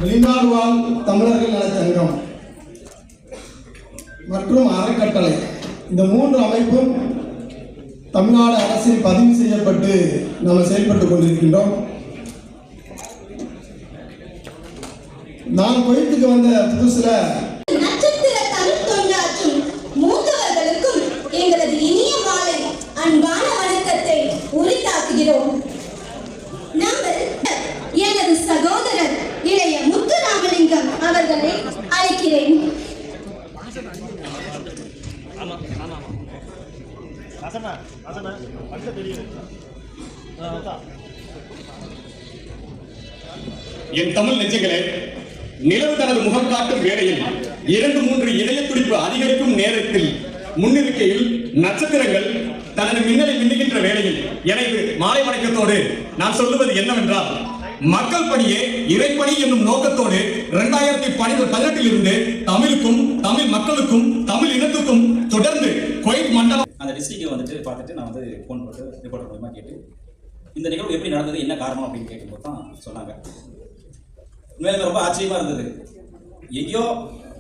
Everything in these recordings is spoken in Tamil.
வெளிநாடு வாழ் தமிழர்கள் நலச்சங்கம் மற்றும் அறக்கட்டளை இந்த மூன்று அமைப்பும் தமிழ்நாடு அரசில் பதிவு செய்யப்பட்டு நாம் செயல்பட்டுக் கொண்டிருக்கின்றோம். நான் குவைத்துக்கு வந்த புதுசுல நட்சத்திர தமிழ் தொண்டாற்றும் மூத்தவர்களுக்கும் எங்களது இனிய மாலை அன்பான வணக்கத்தை உரித்தாக்குகிறோம். நாங்கள் எனது சகோதரர் இளைய முத்துராமலிங்கம் அவர்களை அழைக்கிறேன். என் தமிழ் நெஞ்சங்களே, நிலவு தனது முகம் காட்டும் வேளையில் 2-3 இதய துடிப்பு அதிகரிக்கும் நேரத்தில் முன்னிருக்கையில் நட்சத்திரங்கள் தனது மின்னலை மின்னுகின்ற வேளையில் எனது மாலை வணக்கத்தோடு நான் சொல்லுவது என்னவென்றால், மக்கள் பணியே இறைப்பணி என்னும் நோக்கத்தோடு 2018 இருந்து தமிழுக்கும் தமிழ் மக்களுக்கும் தமிழ் இனத்துக்கும் தொடர்ந்து குவைத் மண்டலம் அந்த டிஸ்ட்ரிக்டை வந்துட்டு பார்த்துட்டு நான் வந்து ஃபோன் போட்டு ரிப்போர்ட்டர் மூலமாக கேட்டு இந்த நிகழ்வு எப்படி நடந்தது, என்ன காரணம் அப்படின்னு கேட்கும்போது தான் சொன்னாங்க. உண்மையில ரொம்ப ஆச்சரியமாக இருந்தது. எங்கேயோ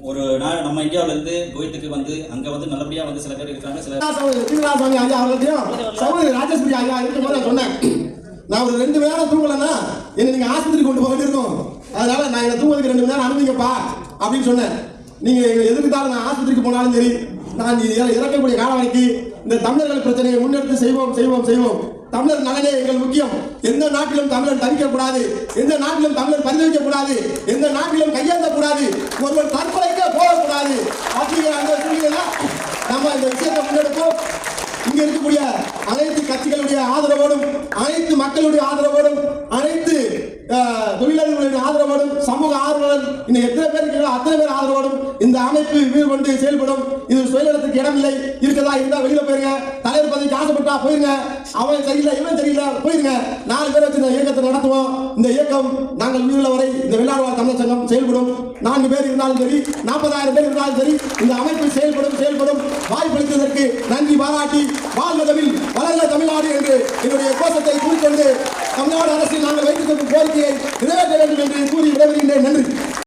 ஒரு நாள் நம்ம இந்தியாவிலேருந்து குவைத்துக்கு வந்து அங்கே வந்து நல்லபடியாக வந்து சில பேர் இருக்கிறாங்க. சில சீனிவாசாமி ஐயா அவர்களையும் சகோதரி ராஜேஸ்வரி ஐயா இருக்கும்போது நான் சொன்னேன், நான் ஒரு 2 மணி நேரம் தூங்கலன்னா என்னை நீங்கள் ஆஸ்பத்திரிக்கு கொண்டு போக வேண்டியிருக்கும், அதனால நான் என்னை தூங்குறதுக்கு 2 மணி நேரம் அனுப்பிங்கப்பா அப்படின்னு சொன்னேன். நீங்கள் எங்களை எதிர்த்தாலும் நான் ஆஸ்பத்திரிக்கு போனாலும் சரி, நான் இறக்கக்கூடிய காலம் வரைக்கும் இந்த தமிழர்கள் பிரச்சனையை முன்னெடுத்து செய்வோம். தமிழர் நலனே எங்கள் முக்கியம். எந்த நாட்டிலும் தமிழர் தவிக்கக்கூடாது, எந்த நாட்டிலும் தமிழர் பரிதவிக்கக்கூடாது, எந்த நாட்டிலும் கையேந்தக்கூடாது, ஒருவர் தற்கொலைக்க போகக்கூடாது அப்படிங்கிற அந்த சூழ்நிலை நம்ம இந்த விஷயத்தை முன்னெடுப்போம். இங்க இருக்கக்கூடிய அனைத்து கட்சிகளுடைய ஆதரவோடும், அனைத்து மக்களுடைய ஆதரவோடும், அனைத்து தொழிலாளர்களுடைய ஆதரவோடும், சமூக ஆர்வலர் இன்னும் எத்தனை பேர் இருக்கிறோம் அத்தனை பேர் ஆதரவோடும் இந்த அமைப்பு வீடு கொண்டு செயல்படும். இது சுயநலத்துக்கு இடமில்லை. இருக்கதா இருந்தா வெளியில போயிருங்க, தலைவர் பதவிக்கு ஆசைப்பட்டா போயிருங்க, அவன் சரியில்லை இவன் சரியில்லை போயிருங்க, 4 பேர் வச்சு இந்த இயக்கத்தை நடத்துவோம். இந்த இயக்கம் நாங்கள் உயிருள்ள வரை இந்த வெளிநாடு வாழ் தமிழர் சங்கம் செயல்படும். 4 பேர் இருந்தாலும் சரி, 40,000 பேர் இருந்தாலும் சரி, இந்த அமைப்பு செயல்படும். வாய்ப்பளித்ததற்கு நன்றி பாராட்டி வாழ்க தமிழ், வளர்ந்த தமிழ்நாடு என்று என்னுடைய கோஷத்தை கூறிக்கொண்டு தமிழ்நாடு அரசில் நாங்கள் வைத்திருக்கும் கோரிக்கையை நிறைவேற்ற வேண்டும் என்று கூறி விடைபெறுகின்றேன். நன்றி.